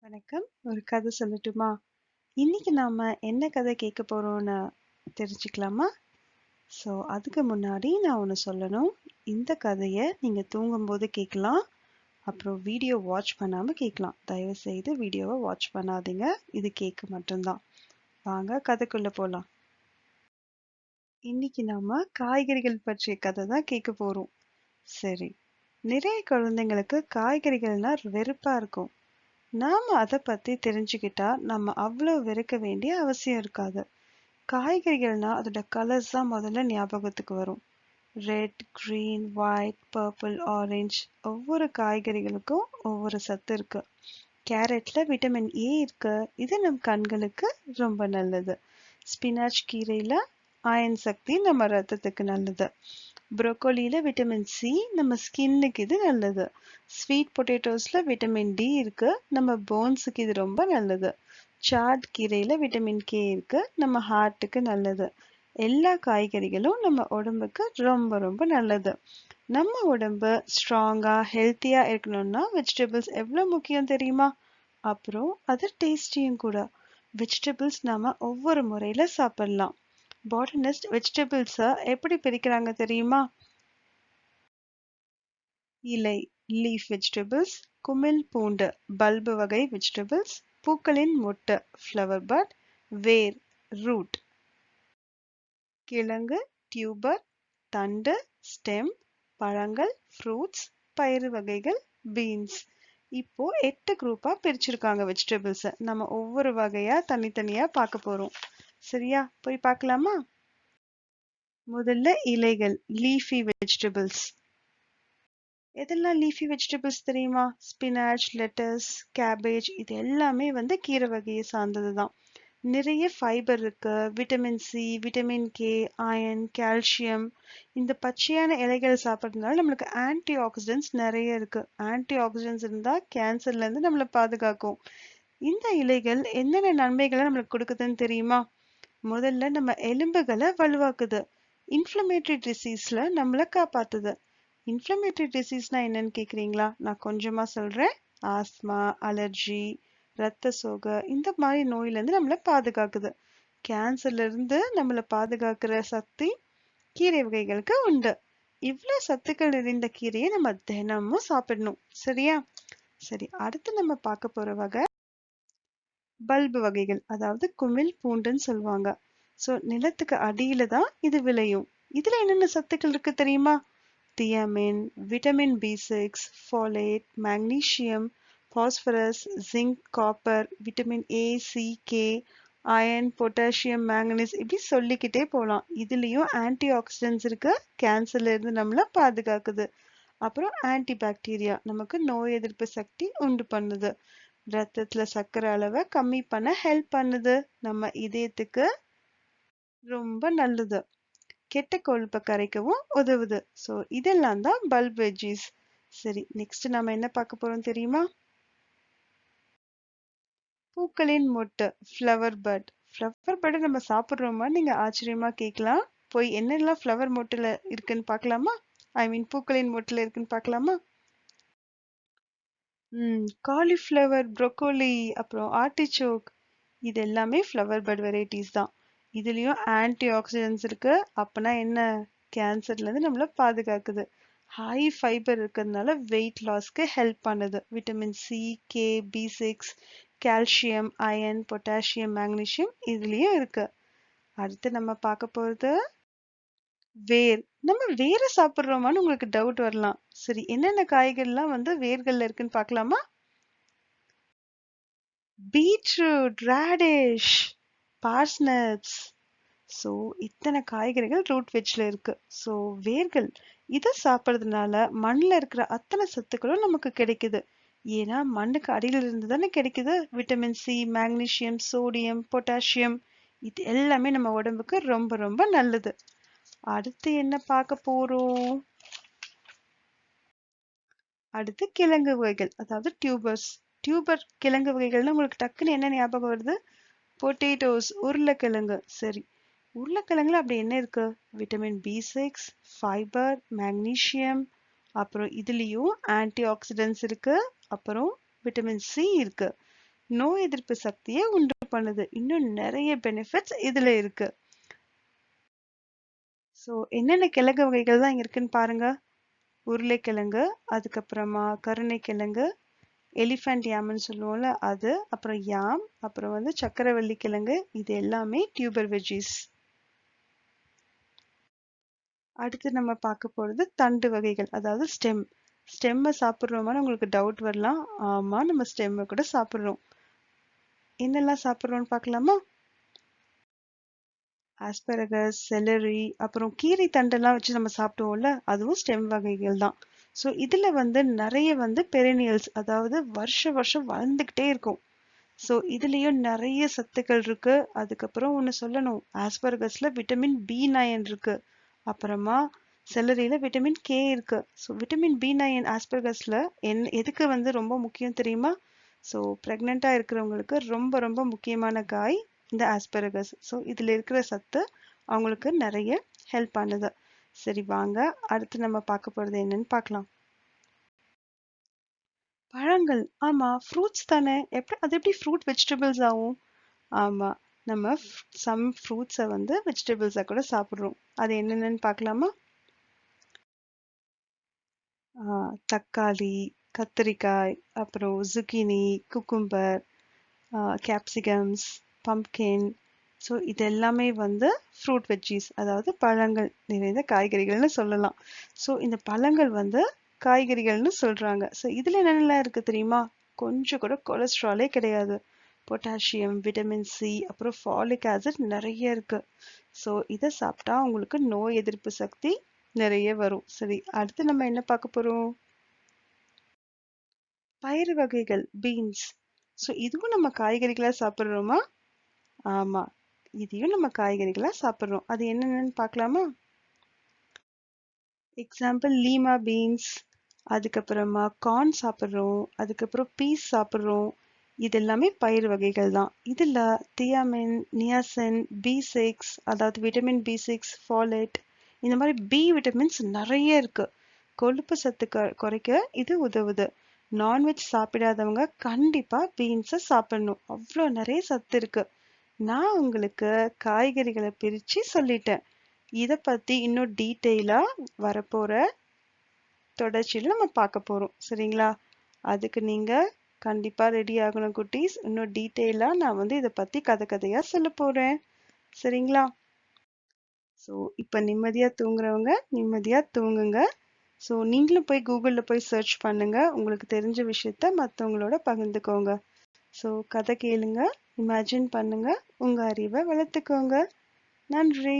வணக்கம். ஒரு கதை சொல்லட்டுமா? இன்னைக்கு நாம என்ன கதை கேட்க போறோம்னு தெரிஞ்சுக்கலாமா? அதுக்கு முன்னாடி நான் ஒன்று சொல்லணும். இந்த கதையை நீங்க தூங்கும்போது கேட்கலாம். அப்புறம் வீடியோ வாட்ச் பண்ணாம கேட்கலாம். தயவு செய்து வீடியோவை வாட்ச் பண்ணாதீங்க. இது கேட்க மட்டும்தான். வாங்க கதைக்குள்ள போலாம். இன்னைக்கு நாம காய்கறிகள் பற்றிய கதை தான் கேட்க போறோம். சரி. நிறைய குழந்தைங்களுக்கு காய்கறிகள்னா வெறுப்பா இருக்கும். நாம அதை பத்தி தெரிஞ்சுக்கிட்டா நம்ம அவ்வளோ வெறுக்க வேண்டிய அவசியம் இருக்காது. காய்கறிகள்னா அதோட கலர்ஸ் தான் முதல்ல ஞாபகத்துக்கு வரும். Red, green, white, purple, orange. ஒவ்வொரு காய்கறிகளுக்கும் ஒவ்வொரு சத்து இருக்கு. கேரட்ல விட்டமின் ஏ இருக்கு. இது நம் கண்களுக்கு ரொம்ப நல்லது. ஸ்பினாச் கீரையில அயன் சக்தி நம்ம ரத்தத்துக்கு நல்லது. ப்ரோக்கோலியில விட்டமின் சி நம்ம ஸ்கின்னுக்கு இது நல்லது. ஸ்வீட் பொட்டேட்டோஸ்ல விட்டமின் டி இருக்கு. நம்ம போன்ஸுக்கு இது ரொம்ப நல்லது. சாட் கீரையில விட்டமின் கே இருக்கு. நம்ம ஹார்ட்டுக்கு நல்லது. எல்லா காய்கறிகளும் நம்ம உடம்புக்கு ரொம்ப ரொம்ப நல்லது. நம்ம உடம்பு ஸ்ட்ராங்கா ஹெல்த்தியா இருக்கணும்னா வெஜிடபிள்ஸ் எவ்வளவு முக்கியம் தெரியுமா? அப்புறம் அது டேஸ்டியும் கூட. வெஜிடபிள்ஸ் நாம ஒவ்வொரு முறையில சாப்பிடலாம். பாட்டனிஸ்ட் வெஜிடபிள்ஸ எப்படி பிரிக்கிறாங்க தெரியுமா? இலை லீஃப் வெஜிடபிள்ஸ், குமிழ் பூண்டு பல்பு வகை வெஜிடபிள்ஸ், பூக்களின் மொட்டு ஃப்ளவர் பட், வேர் ரூட், கிழங்கு டியூபர், தண்டு ஸ்டெம், பழங்கள் ஃப்ரூட்ஸ், பயிறு வகைகள் பீன்ஸ். இப்போ 8 குரூப்பா பிரிச்சிருக்காங்க வெஜிடபிள்ஸ. நம்ம ஒவ்வொரு வகையா தனித்தனியா பார்க்க போறோம். சரியா? போய் பார்க்கலாமா? முதல்ல இலைகள் லீஃபி வெஜிடபிள்ஸ். எதெல்லாம் லீஃபி வெஜிடபிள்ஸ் தெரியுமா? ஸ்பினாச், லெட்டஸ், கேபேஜ் இது எல்லாமே கீரை வகையை சார்ந்தது தான். நிறைய ஃபைபர் இருக்கு. Vitamin C, vitamin K, iron, calcium. இந்த பச்சையான இலைகள் சாப்பிட்றதுனால நம்மளுக்கு ஆன்டி ஆக்சிடென்ட்ஸ் நிறைய இருக்கு. ஆன்டி ஆக்சிடென்ட்ஸ் இருந்தா கேன்சர்ல இருந்து நம்மளை பாதுகாக்கும். இந்த இலைகள் என்னென்ன நன்மைகளை நம்மளுக்கு கொடுக்குதுன்னு தெரியுமா? முதல்ல நம்ம எலும்புகளை வலுவாக்குது. இன்ஃப்ளமேட்டரி டிசீஸ்ல நம்மளை காப்பாத்துது. இன்ஃப்ளமேட்டரி டிசீஸ்னா என்னன்னு கேக்குறீங்களா? நான் கொஞ்சமா சொல்றேன். ஆஸ்மா, அலர்ஜி, ரத்த சோகை இந்த மாதிரி நோயில இருந்து நம்மளை பாதுகாக்குது. கேன்சர்ல இருந்து நம்மளை பாதுகாக்கிற சக்தி கீரை வகைகளுக்கு உண்டு. இவ்வளவு சத்துக்கள் நிறைந்த கீரையை நம்ம தினமும் சாப்பிடணும். சரியா? சரி, அடுத்து நம்ம பார்க்க போற வகை பல்பு வகைகள், அதாவது குமிழ் பூண்டுன்னு சொல்லுவாங்க. நிலத்துக்கு அடியில தான் இது விளையும். இதுல என்னென்ன சத்துக்கள் இருக்கு தெரியுமா? தியாமின், விட்டமின் பி6, folate, magnesium, phosphorus, zinc, copper, vitamin A, C, K, iron, potassium, manganese இப்படி சொல்லிக்கிட்டே போகலாம். இதுலயும் ஆன்டி ஆக்சிடென்ட்ஸ் இருக்கு. கேன்சர்ல இருந்து நம்மள பாதுகாக்குது. அப்புறம் ஆன்டி பாக்டீரியா நமக்கு நோய் எதிர்ப்பு சக்தி உண்டு பண்ணுது. ரத்தத்துல சர்க்கரை அளவை கம்மி பண்ண ஹெல்ப் பண்ணுது. நம்ம இதயத்துக்கு ரொம்ப நல்லது. கெட்ட கொழுப்பை கரைக்கவும் உதவுது. இதெல்லாம் தான் பல்ப் வெஜ்ஜீஸ். சரி, நெக்ஸ்ட் நாம என்ன பார்க்க போறோம் தெரியுமா? பூக்களின் மொட்டு ஃப்ளவர் பட். ஃப்ளவர் பட் நம்ம சாப்பிடுறோமா நீங்க ஆச்சரியமா கேட்கலாம். போய் என்னெல்லாம் ஃப்ளவர் மொட்டுல இருக்குன்னு பார்க்கலாமா? ஐ மீன் பூக்களின் மொட்டுல இருக்குன்னு பார்க்கலாமா? காலிஃப்ளவர், ப்ரோக்கோலி, அப்புறம் ஆர்டிச்சோக் இது எல்லாமே ஃப்ளவர் பட் வெரைட்டிஸ் தான். இதுலயும் ஆன்டி ஆக்சிடென்ட்ஸ் இருக்கு. அப்பனா என்ன? கேன்சர்ல இருந்து நம்மள பாதுகாக்குது. ஹை ஃபைபர் இருக்கிறதுனால வெயிட் லாஸ்க்கு ஹெல்ப் பண்ணுது. விட்டமின் சி, கே, பி6, கால்சியம், அயன், பொட்டாசியம், மேக்னீசியம் இதுலயும் இருக்கு. அடுத்து நம்ம பார்க்க போறது வேர். நம்ம வேரை சாப்பிடுறோமான்னு உங்களுக்கு டவுட் வரலாம். சரி, என்னென்ன காய்கறிலாம் வேர்கள்ல இருக்குன்னு பார்க்கலாமா? Beetroot, radish, பார்ஸ்னப்ஸ். ஸோ இத்தனை காய்கறிகள் ரூட் வெஜ்ல இருக்கு. ஸோ வேர்கள் இதை சாப்பிட்றதுனால மண்ணில் இருக்கிற அத்தனை சத்துக்களும் நமக்கு கிடைக்குது. ஏன்னா மண்ணுக்கு அடியில இருந்து தானே கிடைக்குது. Vitamin C, magnesium, sodium, potassium இது எல்லாமே நம்ம உடம்புக்கு ரொம்ப ரொம்ப நல்லது. அடுத்து என்ன பார்க்க போறோம்? அடுத்து கிழங்கு வகைகள், அதாவது டியூபர்ஸ். டியூபர் கிழங்கு வகைகள்னு உங்களுக்கு டக்குன்னு என்ன ஞாபகம் வருது? பொட்டேட்டோஸ், உருளைக்கிழங்கு. சரி, உருளைக்கிழங்குல அப்படி என்ன இருக்கு? விட்டமின் பி6, ஃபைபர், மேக்னீசியம், அப்புறம் இதுலயும் ஆன்டி ஆக்சிடென்ட்ஸ் இருக்கு. அப்புறம் விட்டமின் சி இருக்கு. நோய் எதிர்ப்பு சக்தியை உண்டு பண்ணுது. இன்னும் நிறைய பெனிஃபிட்ஸ் இதுல இருக்கு. ஸோ என்னென்ன கிழங்கு வகைகள் தான் இருக்குன்னு பாருங்க. உருளைக்கிழங்கு, அதுக்கப்புறமா கருணைக்கிழங்கு, எலிஃபண்ட் யாம்னு சொல்லுவோம்ல அது, அப்புறம் யாம், அப்புறம் வந்து சக்கரவள்ளி கிழங்கு, இது எல்லாமே டியூபர் வெஜிஸ். அடுத்து நம்ம பார்க்க போறது தண்டு வகைகள், அதாவது ஸ்டெம். ஸ்டெம்மை சாப்பிட்றோமான்னு உங்களுக்கு டவுட் வரலாம். ஆமா, நம்ம ஸ்டெம்மை கூட சாப்பிட்றோம். என்னெல்லாம் சாப்பிட்றோம்னு பார்க்கலாமா? ஆஸ்பரகஸ், செலரி, அப்புறம் கீரை தண்டெல்லாம் வச்சு நம்ம சாப்பிடுவோம்ல, அதுவும் ஸ்டெம் வகைகள் தான். ஸோ இதுல வந்து நிறைய வந்து பெரினியல்ஸ், அதாவது வருஷம் வளர்ந்துக்கிட்டே இருக்கும். ஸோ இதுலயும் நிறைய சத்துக்கள் இருக்கு. அதுக்கப்புறம் ஒன்று சொல்லணும், ஆஸ்பரகஸ்ல விட்டமின் B9 இருக்கு. அப்புறமா செலரியில விட்டமின் கே இருக்கு. ஸோ விட்டமின் B9 ஆஸ்பரகஸ்ல எதுக்கு வந்து ரொம்ப முக்கியம் தெரியுமா? ஸோ ப்ரெக்னெண்ட்டாக இருக்கிறவங்களுக்கு ரொம்ப ரொம்ப முக்கியமான காய் இந்த ஆஸ்பரகஸ். ஸோ இதில் இருக்கிற சத்து அவங்களுக்கு நிறைய ஹெல்ப் பண்ணுது. சரி வாங்க, அடுத்து நம்ம பார்க்க போகிறது என்னன்னு பார்க்கலாம். பழங்கள். ஆமா, ஃப்ரூட்ஸ் தானே. அது எப்படி ஃப்ரூட் வெஜிடபிள்ஸ் ஆகும்? ஆமா, நம்ம சம் ஃப்ரூட்ஸை வந்து வெஜிடபிள்ஸாக கூட சாப்பிட்றோம். அது என்னென்னு பார்க்கலாமா? தக்காளி, கத்திரிக்காய், அப்புறம் zucchini, cucumber, capsicums, pumpkin. So இது எல்லாமே வந்து ஃப்ரூட் வெஜ்ஜீஸ், அதாவது பழங்கள் நிறைந்த காய்கறிகள்னு சொல்லலாம். ஸோ இந்த பழங்கள் வந்து காய்கறிகள்னு சொல்றாங்க. ஸோ இதுல என்னென்னலாம் இருக்கு தெரியுமா? கொஞ்சம் கூட கொலஸ்ட்ராலே கிடையாது. பொட்டாசியம், விட்டமின் சி, அப்புறம் ஃபாலிக் ஆசிட் நிறைய இருக்கு. ஸோ இதை சாப்பிட்டா உங்களுக்கு நோய் எதிர்ப்பு சக்தி நிறைய வரும். சரி, அடுத்து நம்ம என்ன பார்க்க போறோம்? பயிறு வகைகள், பீன்ஸ். ஸோ இதுவும் நம்ம காய்கறிகளா சாப்பிட்றோமா? ஆமா, இதையும் நம்ம காய்கறிகளா சாப்பிட்றோம். அது என்னென்னு பார்க்கலாமா? எக்ஸாம்பிள் லீமா பீன்ஸ், அதுக்கப்புறமா கார்ன் சாப்பிட்றோம், அதுக்கப்புறம் பீஸ் சாப்பிட்றோம். இது எல்லாமே பயிர் வகைகள் தான். இதுல தியாமின், நியாசின், B6, அதாவது விட்டமின் B6, ஃபாலேட், இந்த மாதிரி பி விட்டமின்ஸ் நிறைய இருக்கு. கொழுப்பு சத்து குறைக்க இது உதவுது. நான்வெஜ் சாப்பிடாதவங்க கண்டிப்பா பீன்ஸை சாப்பிடணும். அவ்வளோ நிறைய சத்து இருக்கு. நான் உங்களுக்கு காய்கறிகளை பிரிச்சு சொல்லிட்டேன். இத பத்தி இன்னும் டீட்டெயிலா வரப்போற தொடர்ச்சியில நம்ம பார்க்க போறோம். சரிங்களா? அதுக்கு நீங்க கண்டிப்பா ரெடி ஆகணும் குட்டீஸ். இன்னும் டீட்டெயிலா நான் வந்து இத பத்தி கதையா சொல்ல போறேன். சரிங்களா? ஸோ இப்ப நிம்மதியா தூங்குறவங்க நிம்மதியா தூங்குங்க. ஸோ நீங்களும் போய் கூகுள்ல போய் சர்ச் பண்ணுங்க. உங்களுக்கு தெரிஞ்ச விஷயத்த மற்றவங்களோட பகிர்ந்துக்கோங்க. ஸோ கதை கேளுங்க, இமேஜின் பண்ணுங்க, உங்க அறிவை வளர்த்துக்கோங்க. நன்றி.